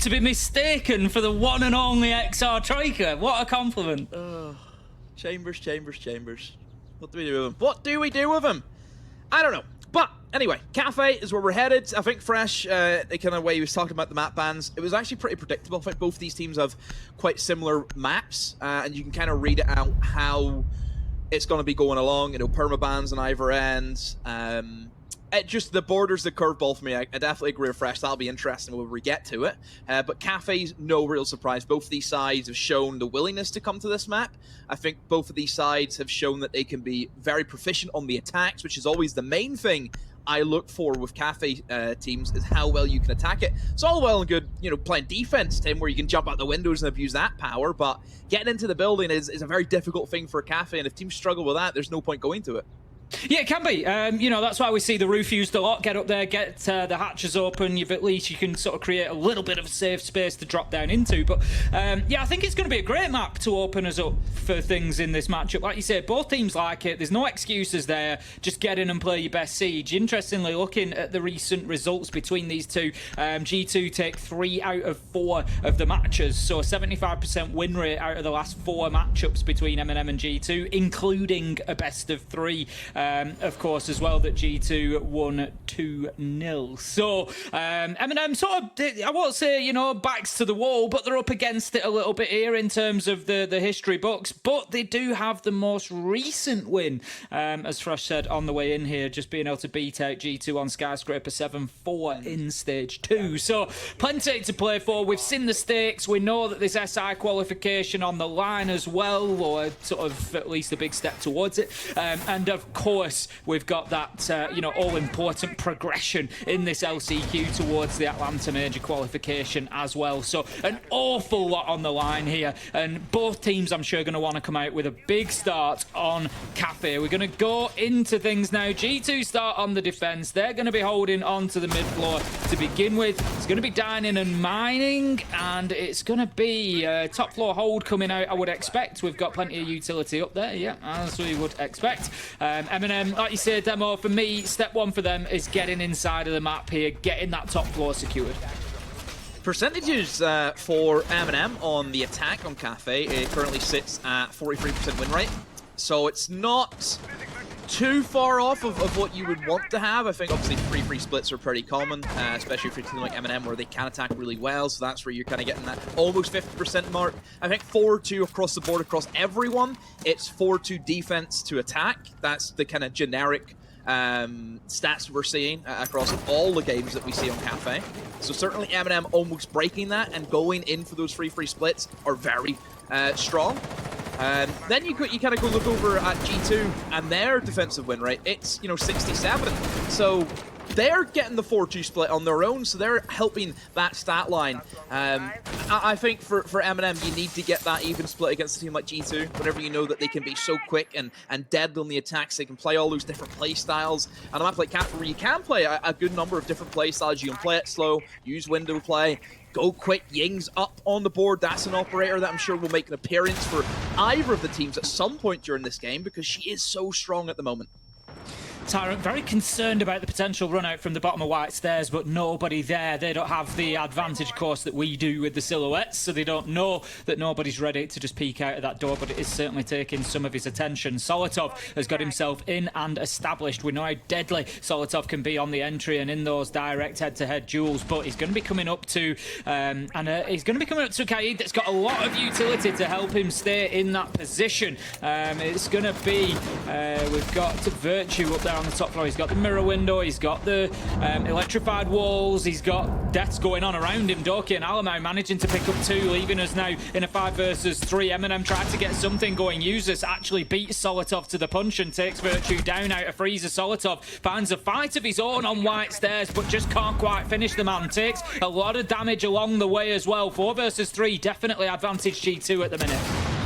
To be mistaken for the one and only XR Troika. What a compliment. Chambers. What do we do with him? What do we do with him? I don't know. But anyway, Cafe is where we're headed. I think Fresh, the kind of way he was talking about the map bans, it was actually pretty predictable. I think both these teams have quite similar maps, and you can kind of read it out how it's going to be going along. You know, permabans on either end. Just the borders, the curveball for me. I definitely agree with Fresh. That'll be interesting when we get to it. But Cafe's no real surprise. Both of these sides have shown the willingness to come to this map. I think both of these sides have shown that they can be very proficient on the attacks, which is always the main thing I look for with Cafe teams, is how well you can attack it. It's all well and good, you know, playing defense, Tim, where you can jump out the windows and abuse that power, but getting into the building is a very difficult thing for Cafe, and if teams struggle with that, there's no point going to it. Yeah, it can be. You know, that's why we see the roof used a lot. Get up there, get the hatches open. At least you can sort of create a little bit of a safe space to drop down into. But yeah, I think it's going to be a great map to open us up for things in this matchup. Like you said, both teams like it. There's no excuses there. Just get in and play your best Siege. Interestingly, looking at the recent results between these two, G2 take 3 out of 4 of the matches. So a 75% win rate out of the last 4 matchups between MNM and G2, including a best of 3. Of course, as well, that G2 won 2-0. So, MNM sort of, I won't say, you know, backs to the wall, but they're up against it a little bit here in terms of the history books. But they do have the most recent win, as Fresh said on the way in here, just being able to beat out G2 on Skyscraper 7-4 in Stage 2. So, plenty to play for. We've seen the stakes. We know that there's SI qualification on the line as well, or sort of at least a big step towards it. And of course, we've got that, you know, all-important progression in this LCQ towards the Atlanta Major qualification as well. So an awful lot on the line here, and both teams, I'm sure, are going to want to come out with a big start on Cafe. We're going to go into things now. G2 start on the defense. They're going to be holding on to the mid floor to begin with. It's going to be dining and mining, and it's going to be top floor hold coming out, I would expect. We've got plenty of utility up there, yeah, as we would expect. Eminem, like you said, Demo, for me, step one for them is getting inside of the map here, getting that top floor secured. Percentages for Eminem on the attack on Cafe, it currently sits at 43% win rate. So it's not too far off of what you would want to have. I think obviously free splits are pretty common, especially for a team like MNM where they can attack really well, so that's where you're kind of getting that almost 50% mark. I think 4-2 across the board, across everyone, it's 4-2 defense to attack. That's the kind of generic stats we're seeing across all the games that we see on Cafe. So certainly MNM almost breaking that and going in for those free splits are very strong. Then you kind of go look over at G2 and their defensive win rate. It's, you know, 67. So they're getting the 4-2 split on their own, so they're helping that stat line. I think for MNM, you need to get that even split against a team like G2, whenever you know that they can be so quick and deadly on the attacks. They can play all those different play styles. And a map like Cafe, where you can play a good number of different play styles. You can play it slow, use window play, go quick, Ying's up on the board. That's an operator that I'm sure will make an appearance for either of the teams at some point during this game, because she is so strong at the moment. Tyrant very concerned about the potential run out from the bottom of White Stairs, but nobody there. They don't have the advantage, of course, that we do with the silhouettes, so they don't know that nobody's ready to just peek out of that door, but it is certainly taking some of his attention. Solotov has got himself in and established. We know how deadly Solotov can be on the entry and in those direct head-to-head duels, but he's going to be coming up to he's going to be coming up to Kaid that's got a lot of utility to help him stay in that position. It's going to be we've got Virtue up there on the top floor. He's got the mirror window, he's got the electrified walls, he's got deaths going on around him. Doki and Alamau managing to pick up 2, leaving us now in a 5 versus 3. Eminem tried to get something going. Users actually beats Solotov to the punch and takes Virtue down out of freezer. Solotov finds a fight of his own on White Stairs, but just can't quite finish the man. Takes a lot of damage along the way as well. 4 versus 3, definitely advantage G2 at the minute.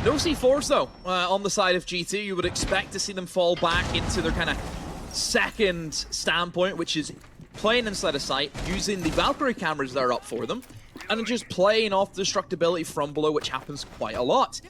No C4s though on the side of G2. You would expect to see them fall back into their kind of second standpoint, which is playing inside of sight, using the Valkyrie cameras that are up for them, and just playing off destructibility from below, which happens quite a lot.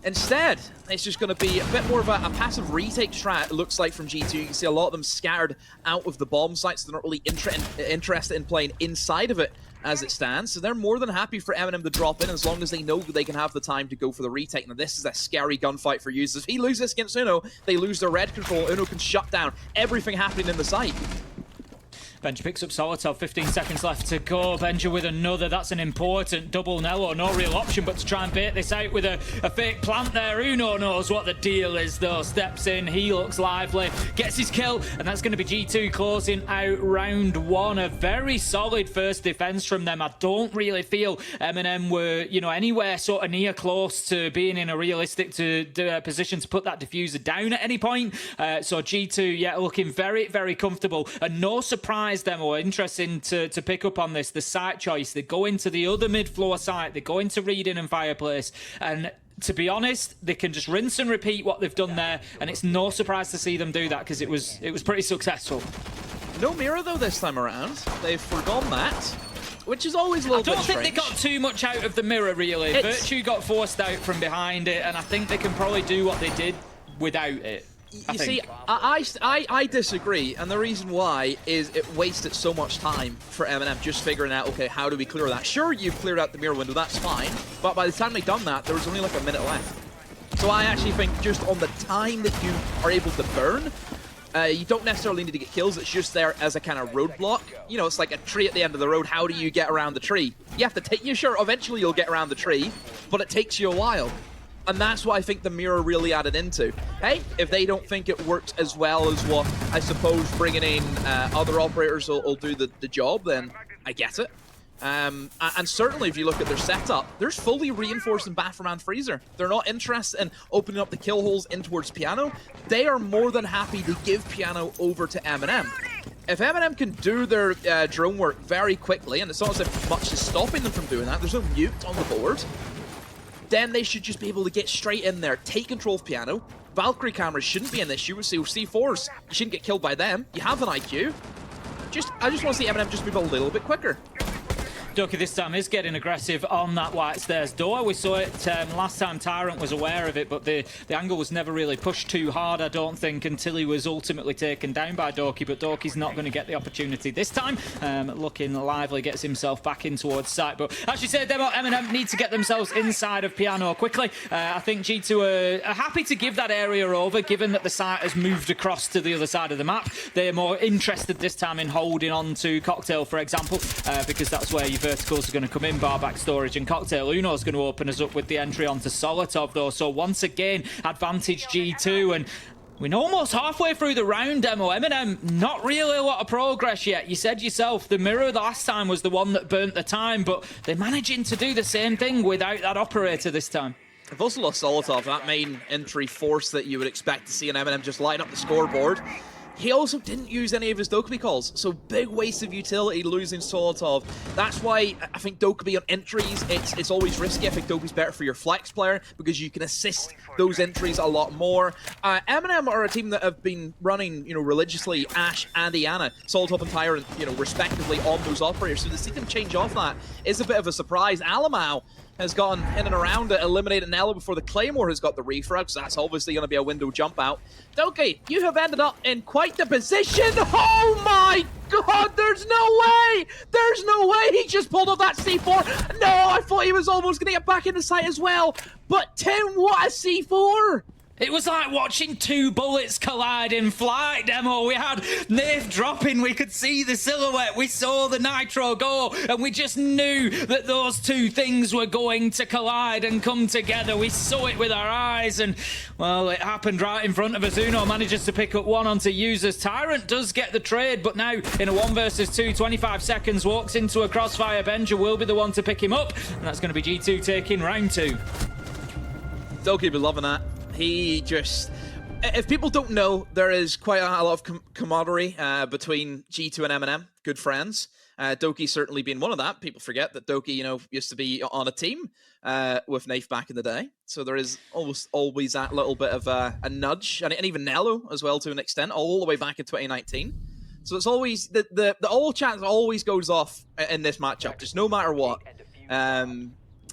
Instead, it's just going to be a bit more of a passive retake strat, it looks like, from G2. You can see a lot of them scattered out of the bomb sites. They're not really interested in playing inside of it as it stands, so they're more than happy for Eminem to drop in as long as they know that they can have the time to go for the retake. Now, this is a scary gunfight for users. If he loses against Uno, they lose their red control. Uno can shut down everything happening in the site. Benja picks up Solotov, 15 seconds left to go. Benja with another, that's an important double Nello. No real option but to try and bait this out with a fake plant there. Uno knows what the deal is though. Steps in, he looks lively, gets his kill, and that's going to be G2 closing out round one. A very solid first defense from them. I don't really feel MNM were, you know, anywhere sort of near close to being in a realistic position to put that diffuser down at any point. So G2, yeah, looking very, very comfortable. And no surprise demo, interesting to pick up on this, the site choice. They go into the other mid-floor site, they go into Reading and Fireplace, and to be honest, they can just rinse and repeat what they've done there, and it's no surprise to see them do that because it was pretty successful. No mirror though this time around. They've forgone that, which is always a little bit strange. I don't think they got too much out of the mirror really. Virtue got forced out from behind it, and I think they can probably do what they did without it. You see, I disagree, and the reason why is it wasted so much time for Eminem just figuring out, okay, how do we clear that? Sure, you've cleared out the mirror window, that's fine, but by the time they'd done that, there was only like a minute left. So I actually think just on the time that you are able to burn, you don't necessarily need to get kills, it's just there as a kind of roadblock. You know, it's like a tree at the end of the road, how do you get around the tree? You have to take, sure, eventually you'll get around the tree, but it takes you a while. And that's what I think the mirror really added into. Hey, if they don't think it works as well as what I suppose bringing in other operators will do the job, then I get it. And certainly if you look at their setup, there's fully reinforced in Bathroom and Freezer. They're not interested in opening up the kill holes in towards Piano. They are more than happy to give Piano over to Eminem. If Eminem can do their drone work very quickly, and it's not as if much is stopping them from doing that, there's no mute on the board, then they should just be able to get straight in there, take control of Piano. Valkyrie cameras shouldn't be an issue with C4s. You shouldn't get killed by them. You have an IQ. I just want to see Eminem just move a little bit quicker. Doki this time is getting aggressive on that white stairs door. We saw it last time Tyrant was aware of it, but the angle was never really pushed too hard, I don't think, until he was ultimately taken down by Doki, but Doki's not going to get the opportunity this time. Looking lively, gets himself back in towards site, but as you said, Demo, Eminem need to get themselves inside of Piano quickly. I think G2 are happy to give that area over, given that the site has moved across to the other side of the map. They're more interested this time in holding on to Cocktail, for example, because that's where you've verticals are going to come in, bar back storage and Cocktail. Uno's going to open us up with the entry onto Solotov though, so once again advantage G2, and we're almost halfway through the round, Demo. Eminem, not really a lot of progress yet. You said yourself, the mirror the last time was the one that burnt the time, but they're managing to do the same thing without that operator this time. I've also lost Solotov, that main entry force that you would expect to see an Eminem just light up the scoreboard. He also didn't use any of his Dokkaebi calls, so big waste of utility losing Solotov. That's why I think Dokkaebi on entries, it's always risky. I think Dokkaebi's better for your flex player because you can assist those entries a lot more. Eminem are a team that have been running, religiously Ashe and Iana, Solotov and Tyrant, respectively on those operators. So to see them change off that is a bit of a surprise. Alamau has gone in and around it, eliminated Nello before the Claymore has got the refrag, so that's obviously going to be a window jump out. Dokkae, you have ended up in quite the position. Oh my god, there's no way! There's no way he just pulled off that C4. No, I thought he was almost going to get back in the site as well. But Tim, what a C4! It was like watching two bullets collide in flight, Demo. We had Nath dropping, we could see the silhouette, we saw the Nitro go, and we just knew that those two things were going to collide and come together. We saw it with our eyes, and, well, it happened right in front of us. Uno manages to pick up one onto users. Tyrant does get the trade, but now in a 1 versus 2, 25 seconds, walks into a crossfire. Benja will be the one to pick him up, and that's going to be G2 taking round 2. Dokkae be loving that. He just... If people don't know, there is quite a lot of camaraderie between G2 and Eminem, good friends. Dokkae certainly being one of that. People forget that Dokkae, used to be on a team with Nath back in the day. So there is almost always that little bit of a nudge, and even Nello as well to an extent, all the way back in 2019. So it's always, the all chance always goes off in this matchup, just no matter what.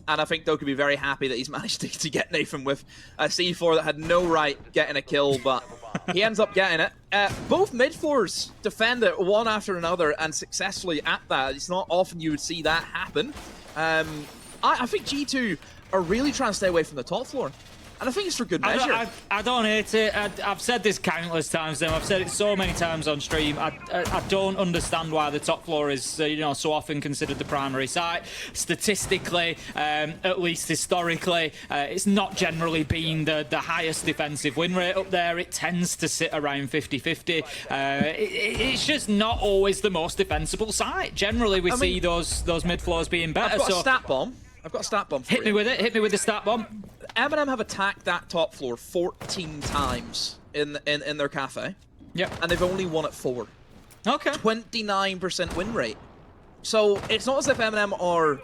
And I think Doug could be very happy that he's managed to get Nathan with a C4 that had no right getting a kill, but he ends up getting it. Both mid-floors defend it one after another and successfully at that. It's not often you would see that happen. I think G2 are really trying to stay away from the top floor. And I think it's for good measure. I don't hate it. I've said this countless times now. I've said it so many times on stream. I don't understand why the top floor is so often considered the primary site. Statistically, at least historically, it's not generally been the highest defensive win rate up there. It tends to sit around 50-50. It's just not always the most defensible site. Generally, we see those mid floors being better. I've got a stat bomb. I've got a stat bomb for you. Hit me with it. Hit me with the stat bomb. MNM have attacked that top floor 14 times in their cafe. Yep. And they've only won it 4. Okay. 29% win rate. So it's not as if MNM are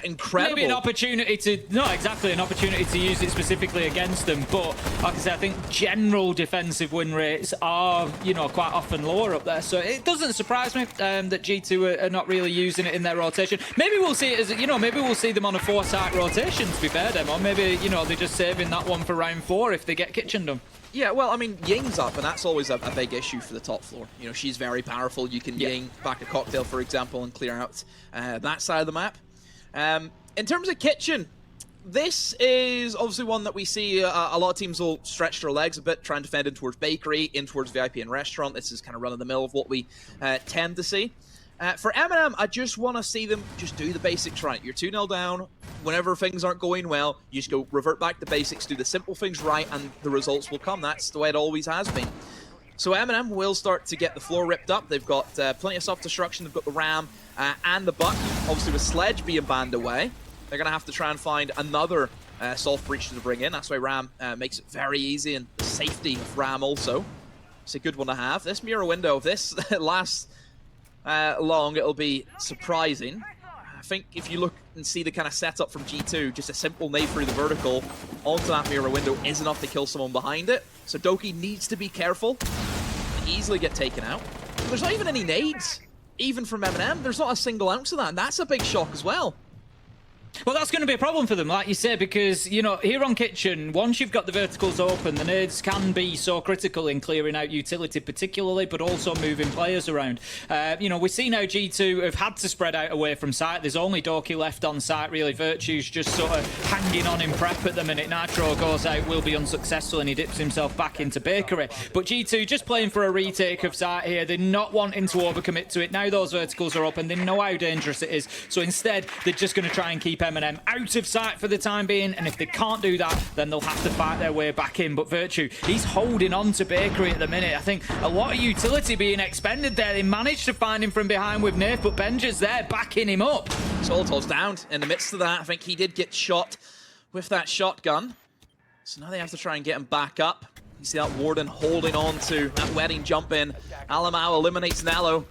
incredible. Maybe an opportunity to, not exactly an opportunity to use it specifically against them, but like I said, I think general defensive win rates are, quite often lower up there. So it doesn't surprise me that G2 are not really using it in their rotation. Maybe we'll see it as, maybe we'll see them on a 4-site rotation, to be fair, Demo. Maybe, they're just saving that one for round 4 if they get kitchened them. Yeah, well, I mean, Ying's up, and that's always a big issue for the top floor. She's very powerful. You can Ying back a cocktail, for example, and clear out that side of the map. In terms of kitchen, this is obviously one that we see a lot of teams will stretch their legs a bit, trying to defend in towards bakery, in towards VIP and restaurant. This is kind of run-of-the-mill of what we tend to see. For MNM, I just want to see them just do the basics right. You're 2-0 down. Whenever things aren't going well, you just go revert back to basics, do the simple things right, and the results will come. That's the way it always has been. So MNM will start to get the floor ripped up. They've got plenty of self-destruction. They've got the Ram and the Buck. Obviously, with Sledge being banned away, they're going to have to try and find another soft breach to bring in. That's why Ram makes it very easy, and the safety of Ram also. It's a good one to have. This mirror window, if this lasts long, it'll be surprising. I think if you look and see the kind of setup from G2, just a simple nade through the vertical onto that mirror window is enough to kill someone behind it. So Doki needs to be careful. Easily get taken out. There's not even any nades, even from MNM. There's not a single ounce of that, and that's a big shock as well. Well, that's going to be a problem for them, like you say, because, here on Kitchen, once you've got the verticals open, the nades can be so critical in clearing out utility particularly, but also moving players around. We see now G2 have had to spread out away from site. There's only Doki left on site, really. Virtue's just sort of hanging on in prep at the minute. Nitro goes out, will be unsuccessful, and he dips himself back into bakery. But G2 just playing for a retake of site here. They're not wanting to overcommit to it. Now those verticals are open. They know how dangerous it is. So instead, they're just going to try and keep MNM out of sight for the time being, and if they can't do that, then they'll have to fight their way back in. But Virtue, he's holding on to bakery at the minute. I think a lot of utility being expended there. They managed to find him from behind with Nath, but Benja's there backing him up. Solotov's down in the midst of that. I think he did get shot with that shotgun. So now they have to try and get him back up. You see that Warden holding on to that wedding jump in. Alamau eliminates Nello.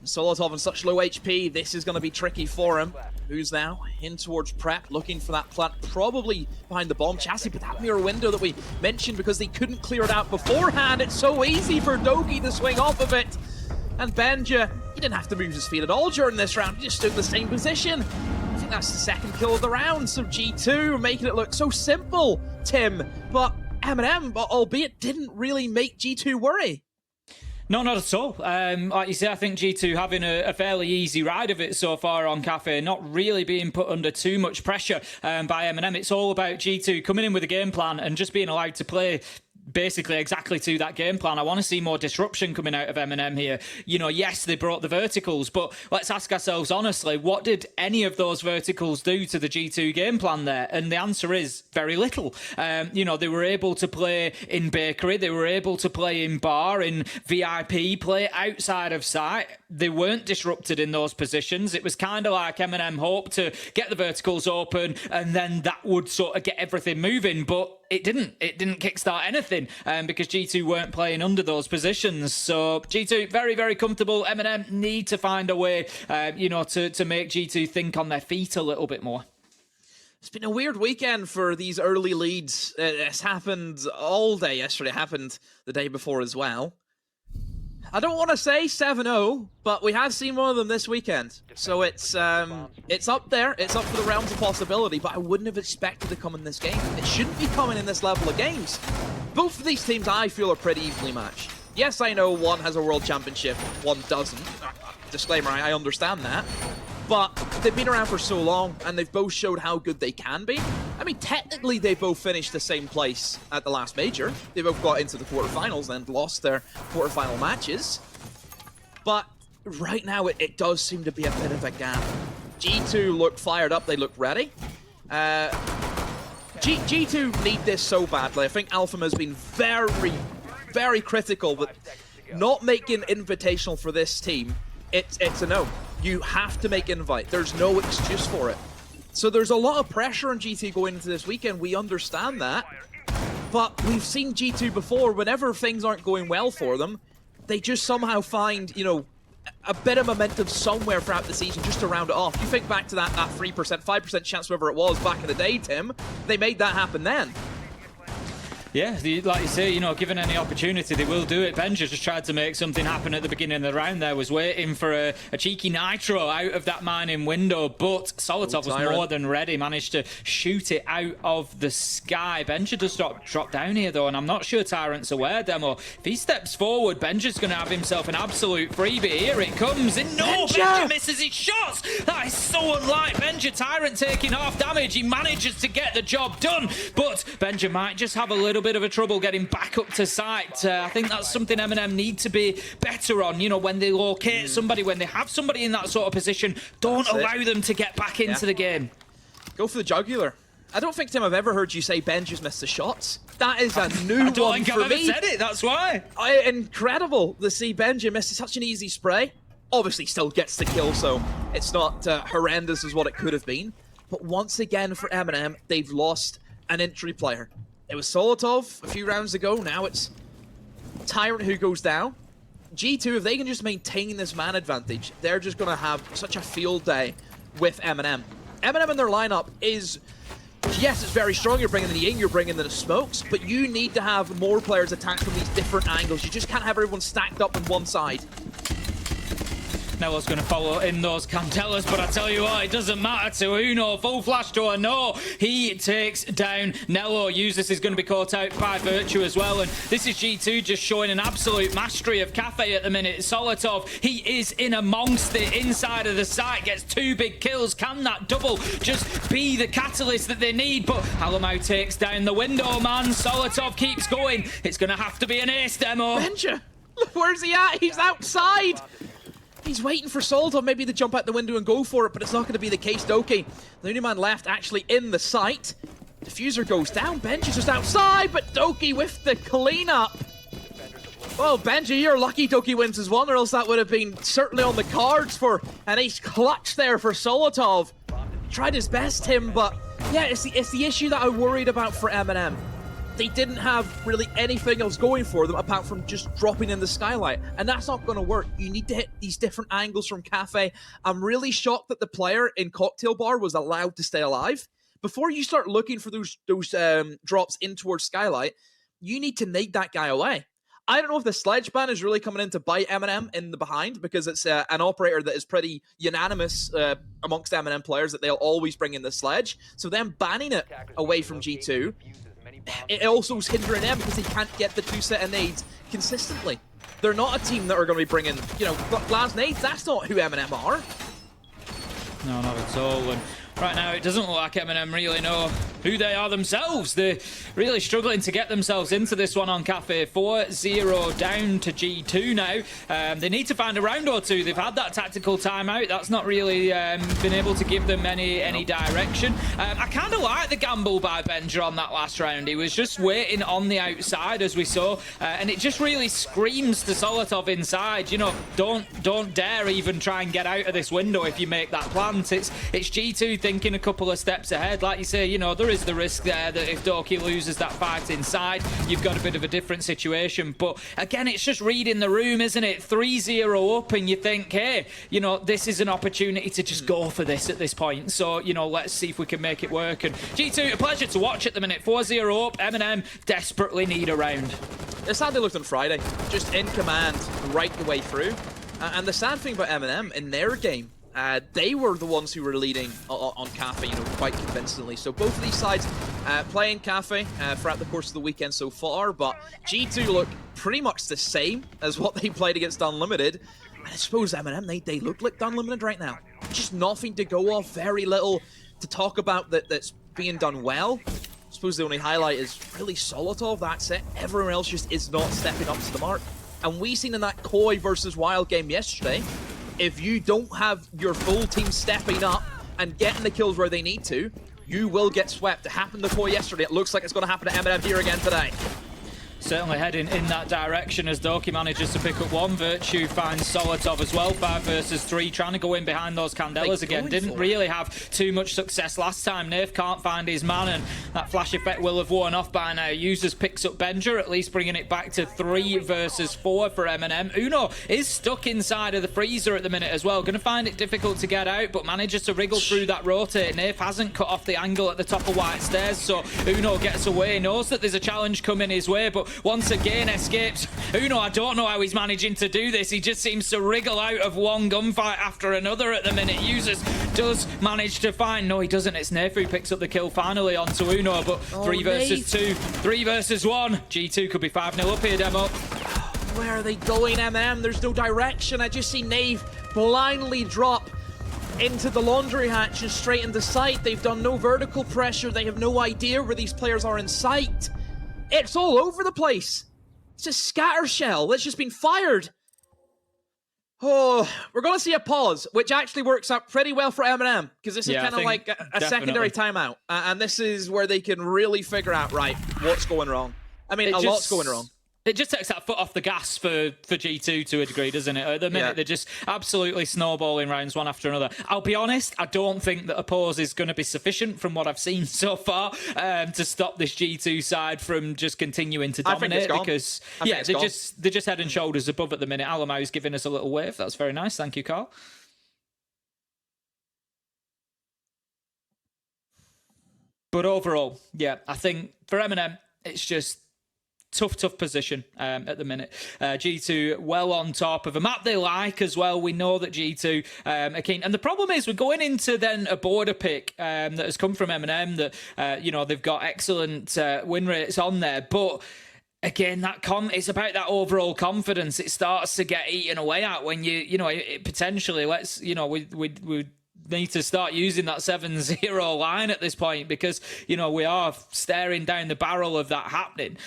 Solotov on such low HP, this is going to be tricky for him. Who's now in towards prep, looking for that plant, probably behind the bomb chassis, but that mirror window that we mentioned because they couldn't clear it out beforehand. It's so easy for Doki to swing off of it. And Benja, he didn't have to move his feet at all during this round. He just stood in the same position. I think that's the second kill of the round. So G2 making it look so simple, Tim. But MNM, albeit, didn't really make G2 worry. No, not at all. Like you say, I think G2 having a fairly easy ride of it so far on Cafe, not really being put under too much pressure by MNM. It's all about G2 coming in with a game plan and just being allowed to play basically exactly to that game plan. I want to see more disruption coming out of MNM here. Yes, they brought the verticals, but let's ask ourselves honestly, what did any of those verticals do to the G2 game plan there? And the answer is very little. They were able to play in bakery, they were able to play in bar, in VIP, play outside of site. They weren't disrupted in those positions. It was kind of like MNM hoped to get the verticals open and then that would sort of get everything moving, but it didn't kickstart anything because G2 weren't playing under those positions. So G2 very, very comfortable. MNM need to find a way, to make G2 think on their feet a little bit more. It's been a weird weekend for these early leads. It's happened all day yesterday. It happened the day before as well. I don't want to say 7-0, but we have seen one of them this weekend. So it's up there. It's up for the realms of possibility, but I wouldn't have expected to come in this game. It shouldn't be coming in this level of games. Both of these teams, I feel, are pretty evenly matched. Yes, I know one has a world championship, one doesn't. Disclaimer, I understand that. But they've been around for so long, and they've both showed how good they can be. I mean, technically, they both finished the same place at the last major. They both got into the quarterfinals and lost their quarterfinal matches. But right now, it does seem to be a bit of a gap. G2 look fired up. They look ready. G2 need this so badly. I think Alpha has been very critical, but not making invitational for this team, it's a no. You have to make invite. There's no excuse for it. So there's a lot of pressure on G2 going into this weekend. We understand that. But we've seen G2 before. Whenever things aren't going well for them, they just somehow find, you know, a bit of momentum somewhere throughout the season just to round it off. You think back to that 3%, 5% chance, whatever it was back in the day, Tim. They made that happen then. Yeah, like you say, you know, given any opportunity, they will do it. Benja just tried to make something happen at the beginning of the round there, was waiting for a cheeky nitro out of that mining window, but Solotov was more than ready, managed to shoot it out of the sky. Benja does drop down here, though, and I'm not sure Tyrant's aware, Demo. If he steps forward, Benja's going to have himself an absolute freebie. Here it comes, and no, Benja misses his shots! That is so unlike Benja. Tyrant taking half damage, he manages to get the job done, but Benja might just have a little bit of a trouble getting back up to site. I think that's something MNM need to be better on. You know, when they locate somebody, when they have somebody in that sort of position, don't allow them to get back into the game. Go for the jugular. I don't think, Tim, I've ever heard you say Benja's missed the shots. That is a new one for me. I don't think I've ever said it, that's why. Incredible to see Benja miss such an easy spray. Obviously still gets the kill, so it's not horrendous as what it could have been. But once again for MNM, they've lost an entry player. It was Solotov a few rounds ago. Now it's Tyrant who goes down. G2, if they can just maintain this man advantage, they're just going to have such a field day with Eminem. Eminem in their lineup is, yes, it's very strong. You're bringing in the Ying, you're bringing in the smokes, but you need to have more players attack from these different angles. You just can't have everyone stacked up on one side. Nelo's going to follow in those Candelas, but I tell you what, it doesn't matter to Uno. Full flash to a no. He takes down Nelo. Useless is going to be caught out by Virtue as well, and this is G2 just showing an absolute mastery of Cafe at the minute. Solotov, he is in amongst it inside of the site, gets 2 big kills. Can that double just be the catalyst that they need? But Alamau takes down the window, man. Solotov keeps going. It's going to have to be an ace, Demo. Benja, look, where's he at? He's outside. He's waiting for Solotov maybe to jump out the window and go for it, but it's not going to be the case. Doki, the only man left actually in the site. Diffuser goes down. Benja's just outside, but Doki with the cleanup. Well, Benja, you're lucky Doki wins as one, or else that would have been certainly on the cards for an ace clutch there for Solotov. Tried his best, Tim, but yeah, it's the issue that I worried about for MNM. They didn't have really anything else going for them apart from just dropping in the skylight, and that's not going to work. You need to hit these different angles from Cafe. I'm really shocked that the player in Cocktail Bar was allowed to stay alive. Before you start looking for those drops in towards skylight, you need to nade that guy away. I don't know if the sledge ban is really coming in to bite Eminem in the behind, because it's an operator that is pretty unanimous amongst Eminem players that they'll always bring in the sledge. So them banning it away from G2, it also is hindering them because they can't get the 2 set of nades consistently. They're not a team that are going to be bringing, you know, glass nades. That's not who Eminem are. No, not at all. And right now, it doesn't look like Eminem really know who they are themselves. They're really struggling to get themselves into this one on Cafe. 4-0 down to G2 now. They need to find a round or two. They've had that tactical timeout. That's not really been able to give them any direction. I kind of like the gamble by Benja on that last round. He was just waiting on the outside, as we saw, and it just really screams to Solotov inside. You know, don't dare even try and get out of this window if you make that plant. It's G2 thinking a couple of steps ahead. Like you say, you know, there is the risk there that if Doki loses that fight inside, you've got a bit of a different situation. But again, it's just reading the room, isn't it? 3-0 up, and you think, hey, you know, this is an opportunity to just go for this at this point. So, you know, let's see if we can make it work. And G2, a pleasure to watch at the minute. 4-0 up. Eminem desperately need a round. It's how they looked on Friday, just in command right the way through. And the sad thing about MNM, in their game, they were the ones who were leading on Cafe, you know, quite convincingly. So both of these sides playing Cafe throughout the course of the weekend so far, but G2 look pretty much the same as what they played against Unlimited. And I suppose MNM, they look like Unlimited right now. Just nothing to go off, very little to talk about that's being done well. I suppose the only highlight is really Solotov, that's it. Everyone else just is not stepping up to the mark. And we seen in that Koi versus Wild game yesterday, if you don't have your full team stepping up and getting the kills where they need to, you will get swept. It happened to Koi yesterday. It looks like it's going to happen to Eminem here again today. Certainly heading in that direction as Doki manages to pick up one. Virtue finds Solotov as well, 5 versus 3, trying to go in behind those Candelas again. Didn't really have too much success last time. Nerf can't find his man, and that flash effect will have worn off by now. Users picks up Benja, at least bringing it back to 3 versus 4 for MNM. Uno is stuck inside of the freezer at the minute as well. Going to find it difficult to get out, but manages to wriggle through that rotate. Nerf hasn't cut off the angle at the top of White Stairs, so Uno gets away, knows that there's a challenge coming his way, but once again escapes. Uno, I don't know how he's managing to do this. He just seems to wriggle out of one gunfight after another at the minute. Users does manage to find... No, he doesn't. It's Nerf who picks up the kill finally onto Uno, but 3 versus 2, 3 versus 1. G2 could be 5-0 up here, Demo. Where are they going, MM? There's no direction. I just see Nave blindly drop into the laundry hatch and straight into sight. They've done no vertical pressure. They have no idea where these players are in sight. It's all over the place. It's a scatter shell that's just been fired. Oh, we're going to see a pause, which actually works out pretty well for Eminem, because this is kind of like a secondary timeout. And this is where they can really figure out, right, what's going wrong. I mean, a lot's going wrong. It just takes that foot off the gas for G2 to a degree, doesn't it? At the minute, they're just absolutely snowballing rounds one after another. I'll be honest, I don't think that a pause is going to be sufficient from what I've seen so far to stop this G2 side from just continuing to dominate. Because they're just head and shoulders above at the minute. Alamau's giving us a little wave. That's very nice. Thank you, Carl. But overall, yeah, I think for Eminem, it's just tough position at the minute. G2 well on top of a map they like as well. We know that G2 are keen. And the problem is we're going into then a border pick that has come from MNM that, you know, they've got excellent win rates on there. But again, it's about that overall confidence. It starts to get eaten away at when you know, it potentially we need to start using that 7-0 line at this point, because, you know, we are staring down the barrel of that happening.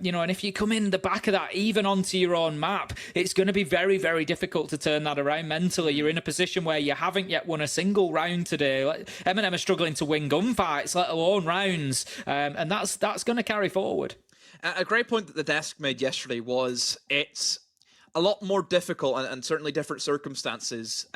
You know, and if you come in the back of that, even onto your own map, it's going to be very, very difficult to turn that around mentally. You're in a position where you haven't yet won a single round today. MNM are struggling to win gunfights, let alone rounds, and that's going to carry forward. A great point that the desk made yesterday was it's a lot more difficult and certainly different circumstances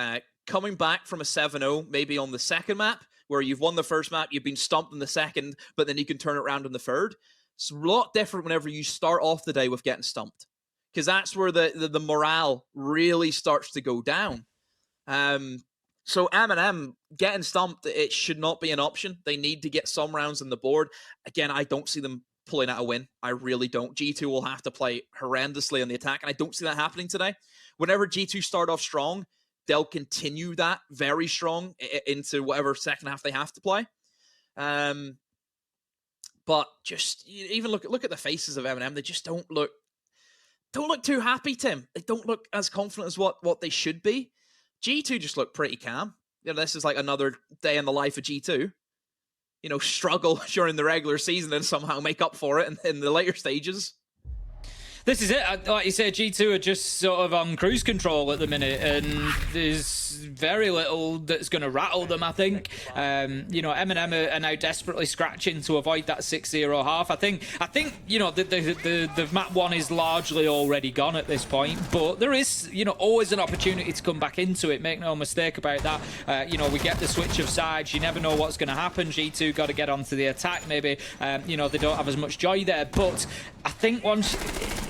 coming back from a 7-0, maybe on the second map, where you've won the first map, you've been stomped in the second, but then you can turn it around in the third. It's a lot different whenever you start off the day with getting stumped, because that's where the morale really starts to go down. So MNM getting stumped, it should not be an option. They need to get some rounds on the board. Again, I don't see them pulling out a win. I really don't. G2 will have to play horrendously on the attack, and I don't see that happening today. Whenever G2 start off strong, they'll continue that very strong into whatever second half they have to play. But just even look at the faces of MNM. They just don't look too happy, Tim. They don't look as confident as what they should be. G2 just look pretty calm. You know, this is like another day in the life of G2. You know, struggle during the regular season and somehow make up for it in the later stages. This is it. Like you said, G2 are just sort of on cruise control at the minute, and there's very little that's going to rattle them, I think. You know, MNM are now desperately scratching to avoid that 6-0 half. I think you know, the map one is largely already gone at this point, but there is, you know, always an opportunity to come back into it. Make no mistake about that. You know, we get the switch of sides. You never know what's going to happen. G2 got to get onto the attack. Maybe, you know, they don't have as much joy there, but I think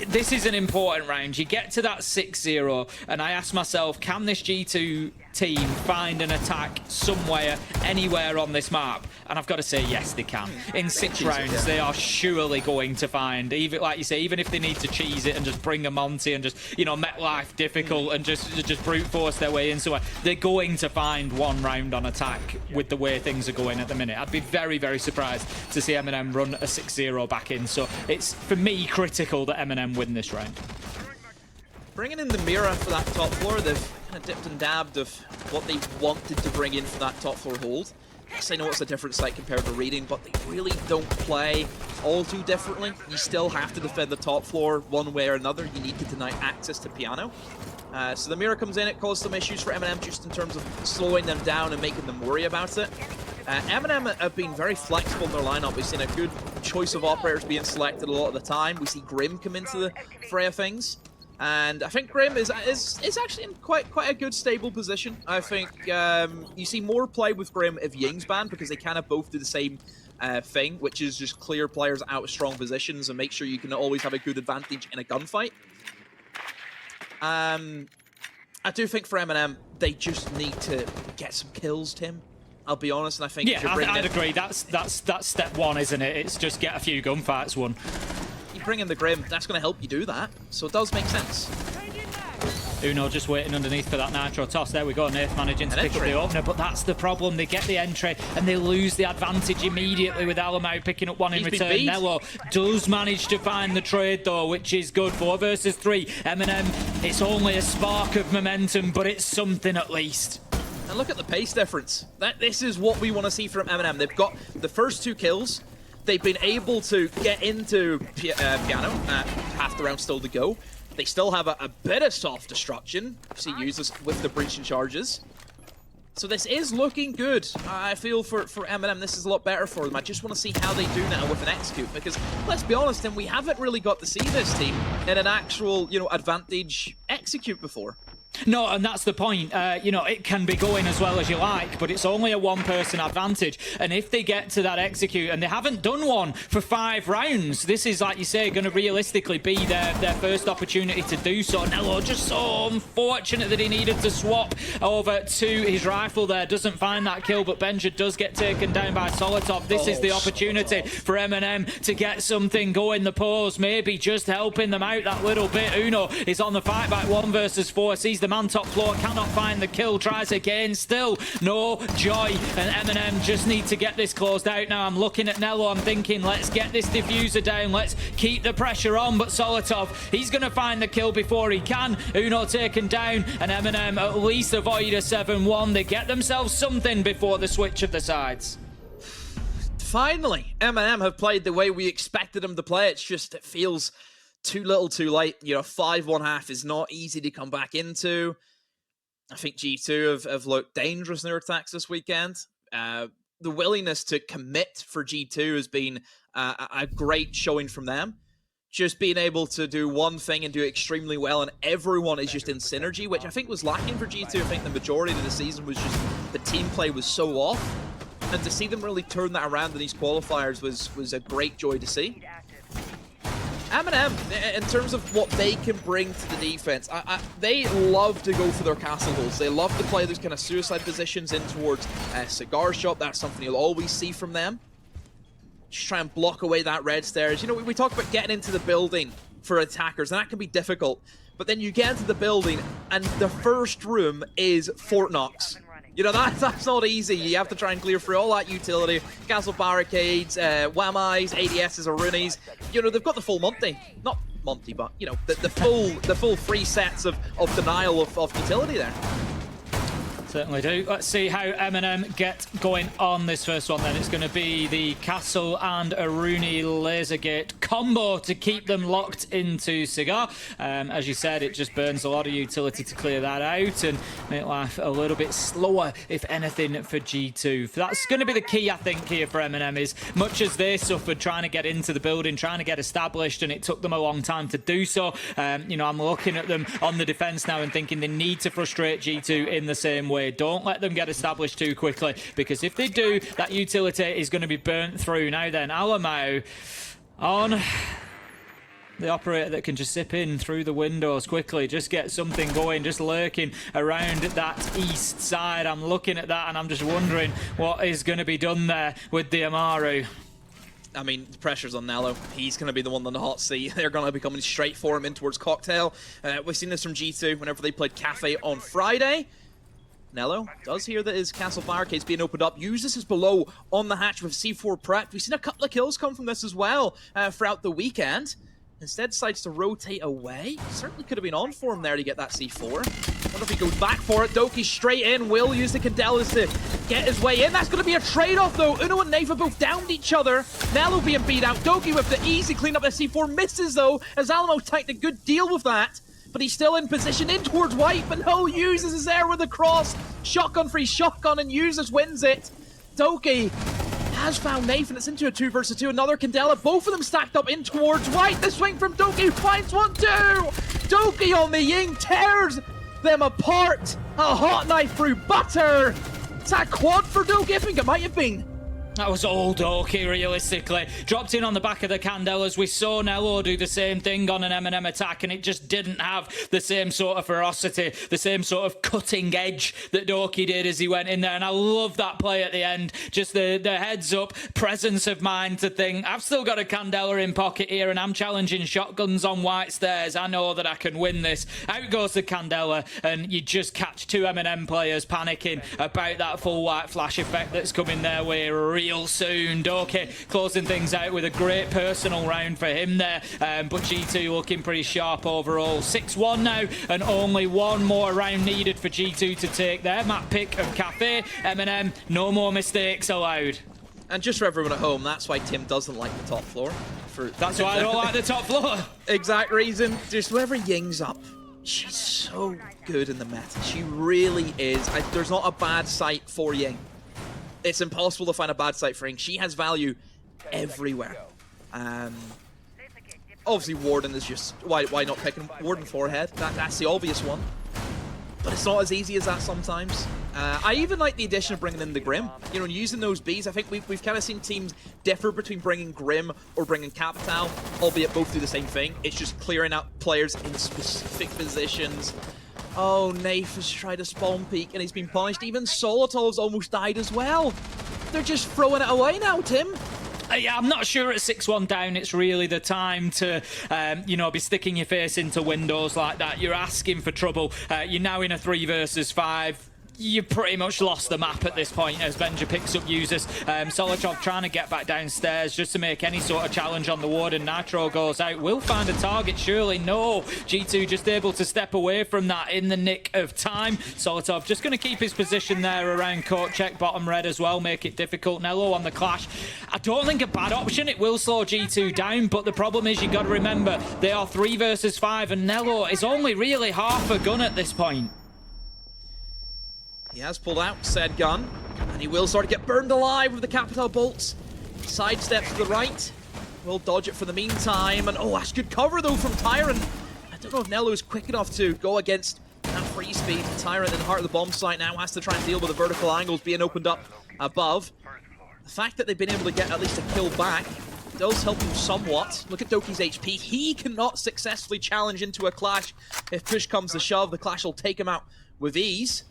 this is an important round. You get to that 6-0, and I ask myself, can this G2 team find an attack somewhere, anywhere on this map? And I've got to say, yes, they can. In 6 cheese it, rounds, yeah. they are surely going to find, even like you say, even if they need to cheese it and just bring a Monty and just, you know, make life difficult and just brute force their way into it, they're going to find 1 round on attack with the way things are going at the minute. I'd be very, very surprised to see Eminem run a 6-0 back in. So it's, for me, critical that Eminem win this round. Bringing in the Mira for that top floor, they've kind of dipped and dabbed of what they wanted to bring in for that top floor hold. Yes, I know it's a different site compared to Reading, but they really don't play all too differently. You still have to defend the top floor one way or another. You need to deny access to Piano. So the Mira comes in, it caused some issues for Eminem just in terms of slowing them down and making them worry about it. Eminem have been very flexible in their lineup. We've seen a good choice of operators being selected a lot of the time. We see Grim come into the fray of things. And I think Grim is actually in quite a good stable position. I think you see more play with Grim if Ying's banned, because they kind of both do the same thing, which is just clear players out of strong positions and make sure you can always have a good advantage in a gunfight. I do think for Eminem, they just need to get some kills, Tim. I'll be honest, and I think I'd agree. That's step 1, isn't it? It's just get a few gunfights won. You bring in the Grim, that's going to help you do that. So it does make sense. Uno just waiting underneath for that nitro toss. There we go. Nath managing to pick up the opener, but that's the problem. They get the entry and they lose the advantage immediately with Alamau picking up 1 in return. Nello does manage to find the trade though, which is good. 4 versus 3. Eminem, it's only a spark of momentum, but it's something at least. And look at the pace difference. This is what we want to see from Eminem. They've got the first 2 kills. They've been able to get into Piano. Half the round still to go. They still have a bit of soft destruction. She uses with the breaching charges. So this is looking good. I feel for Eminem, this is a lot better for them. I just want to see how they do now with an execute, because let's be honest, Tim, we haven't really got to see this team in an actual, you know, advantage execute before. No, and that's the point. You know, it can be going as well as you like, but it's only a 1-person advantage. And if they get to that execute, and they haven't done one for 5 rounds, this is, like you say, going to realistically be their first opportunity to do so. Nello just so unfortunate that he needed to swap over to his rifle there. Doesn't find that kill, but Benja does get taken down by Solotov. This is the opportunity for Eminem to get something going. The pause maybe just helping them out that little bit. Uno is on the fight back 1 versus 4. Sees the man top floor, cannot find the kill, tries again, still no joy, and Eminem just need to get this closed out now. I'm looking at Nello, I'm thinking, let's get this diffuser down, let's keep the pressure on, but Solotov, he's going to find the kill before he can. Uno taken down, and Eminem at least avoid a 7-1. They get themselves something before the switch of the sides. Finally, Eminem have played the way we expected them to play. It's just, it feels too little too late. You know, 5-1-half is not easy to come back into. I think G2 have looked dangerous in their attacks this weekend. The willingness to commit for G2 has been a great showing from them. Just being able to do one thing and do it extremely well, and everyone is just in synergy, which I think was lacking for G2. I think the majority of the season was just the team play was so off. And to see them really turn that around in these qualifiers was a great joy to see. Eminem, in terms of what they can bring to the defense, they love to go for their castle holes. They love to play those kind of suicide positions in towards Cigar Shop. That's something you'll always see from them. Just try and block away that red stairs. You know, we talk about getting into the building for attackers, and that can be difficult. But then you get into the building, and the first room is Fort Knox. You know, that's not easy. You have to try and clear through all that utility. Castle barricades, Whammies, ADSs, or Roonies. You know, they've got the full Monty. Not Monty, but, you know, the full 3 sets of denial of utility there. Certainly do. Let's see how Eminem get going on this first one then. It's going to be the Castle and a Rooney Lasergate combo to keep them locked into Cigar. As you said, it just burns a lot of utility to clear that out and make life a little bit slower, if anything, for G2. That's going to be the key, I think, here for Eminem, is much as they suffered trying to get into the building, trying to get established, and it took them a long time to do so. You know, I'm looking at them on the defense now and thinking they need to frustrate G2 in the same way. Don't let them get established too quickly, because if they do, that utility is going to be burnt through. Now then, Alamau on The operator that can just zip in through the windows quickly, just get something going, just lurking around that east side. I'm looking at that and I'm just wondering what is going to be done there with the Amaru. I mean, the pressure's on Nello. He's going to be the one on the hot seat. They're going to be coming straight for him in towards Cocktail. We've seen this from G2 whenever they played Cafe on Friday. Nello does hear that his castle barricade's being opened up. Uses his below on the hatch with C4 prep. We've seen a couple of kills come from this as well throughout the weekend. Instead decides to rotate away. Certainly could have been on for him there to get that C4. Wonder if he goes back for it. Doki straight in. Will use the Candelas to get his way in. That's going to be a trade-off though. Uno and Neva both downed each other. Nello being beat out. Doki with the easy clean up. The C4 misses though, as Alamo tanked a good deal with that. But he's still in position in towards White, but no, uses his air with the cross. Shotgun free shotgun and uses wins it. Doki has found Nathan. It's into a 2 versus 2. Another Candela. Both of them stacked up in towards White. The swing from Doki finds 1-2. Doki on the Ying tears them apart. A hot knife through butter. Is that a quad for Doki? I think it might have been. That was all Doki, realistically. Dropped in on the back of the Candelas. We saw Nello do the same thing on an Eminem attack, and it just didn't have the same sort of ferocity, the same sort of cutting edge that Doki did as he went in there. And I love that play at the end. Just the heads up, presence of mind to think, I've still got a Candela in pocket here, and I'm challenging shotguns on White stairs. I know that I can win this. Out goes the Candela, and you just catch two Eminem players panicking about that full White flash effect that's coming their way real soon. Doki closing things out with a great personal round for him there, but G2 looking pretty sharp overall. 6-1 now, and only one more round needed for G2 to take their map pick of Cafe. Eminem, no more mistakes allowed. And just for everyone at home, that's why Tim doesn't like the top floor. That's why I don't like the top floor. Exact reason. Just whenever Ying's up, she's so good in the meta. She really is. There's not a bad site for Ying. It's impossible to find a bad site for Ying. She has value everywhere. Obviously, Warden is just... Why not pick him? Warden forehead. That's the obvious one. But it's not as easy as that sometimes. I even like the addition of bringing in the Grim. You know, using those Bs. I think we've kind of seen teams differ between bringing Grim or bringing Capital, albeit both do the same thing. It's just clearing out players in specific positions. Oh, Nafe has tried a spawn peek and he's been punished. Even Solotol's almost died as well. They're just throwing it away now, Tim. Yeah, I'm not sure at 6-1 down it's really the time to, you know, be sticking your face into windows like that. You're asking for trouble. You're now in a 3 versus 5. You pretty much lost the map at this point as Benja picks up users. Solotov trying to get back downstairs just to make any sort of challenge on the Warden. Nitro goes out. Will find a target, surely. No. G2 just able to step away from that in the nick of time. Solotov just going to keep his position there around court. Check bottom red as well. Make it difficult. Nello on the clash. I don't think a bad option. It will slow G2 down, but the problem is you got to remember they are 3 versus 5 and Nello is only really half a gun at this point. He has pulled out said gun, and he will start to get burned alive with the Capital bolts. Sidesteps to the right. Will dodge it for the meantime, and oh, that's good cover though from Tyrant. I don't know if Nello is quick enough to go against that free speed. Tyrant in the heart of the bomb site now has to try and deal with the vertical angles being opened up above. The fact that they've been able to get at least a kill back does help him somewhat. Look at Doki's HP. He cannot successfully challenge into a clash. If push comes to shove, the clash will take him out with ease.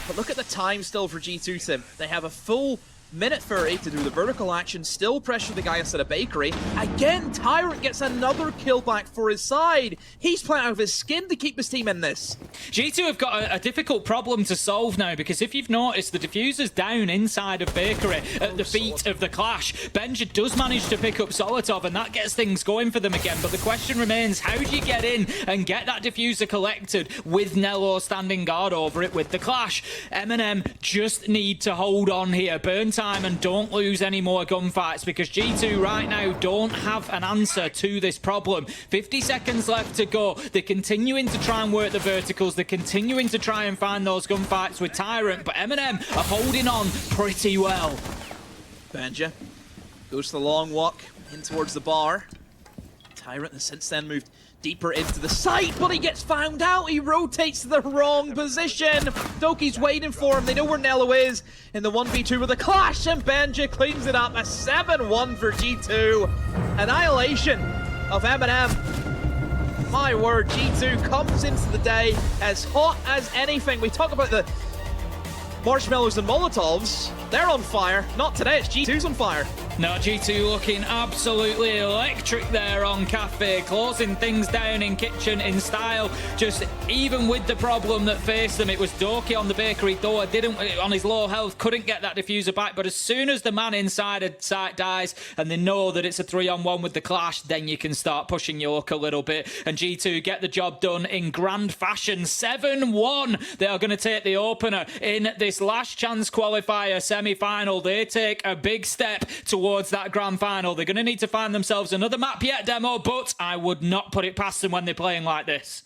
But look at the time still for G2 Sim. They have a full minute 30 to do the vertical action, still pressure the guy instead of Bakery. Again, Tyrant gets another kill back for his side. He's playing out of his skin to keep his team in this. G2 have got a difficult problem to solve now, because if you've noticed, the diffuser's down inside of Bakery at the feet of the clash. Benja does manage to pick up Solotov, and that gets things going for them again. But the question remains, how do you get in and get that diffuser collected with Nello standing guard over it with the clash? MNM just need to hold on here. Burn time and don't lose any more gunfights, because G2 right now don't have an answer to this problem. 50 seconds left to go. They're continuing to try and work the verticals. They're continuing to try and find those gunfights with Tyrant, but Eminem are holding on pretty well. Benja goes to the long walk in towards the bar. Tyrant has since then moved deeper into the site, but he gets found out. He rotates to the wrong position. Doki's waiting for him. They know where Nello is in the 1v2 with a clash, and Benja cleans it up. A 7-1 for G2. Annihilation of Eminem. My word, G2 comes into the day as hot as anything. We talk about the marshmallows and Molotovs. They're on fire. Not today, it's G2's on fire. No, G2 looking absolutely electric there on Cafe, closing things down in kitchen in style. Just even with the problem that faced them, it was Doki on the bakery door, didn't on his low health, couldn't get that diffuser back. But as soon as the man inside a site dies and they know that it's a 3-on-1 with the clash, then you can start pushing your luck a little bit. And G2 get the job done in grand fashion. 7-1. They are going to take the opener in this last chance qualifier semi-final. They take a big step towards that grand final. They're going to need to find themselves another map yet demo, but I would not put it past them when they're playing like this.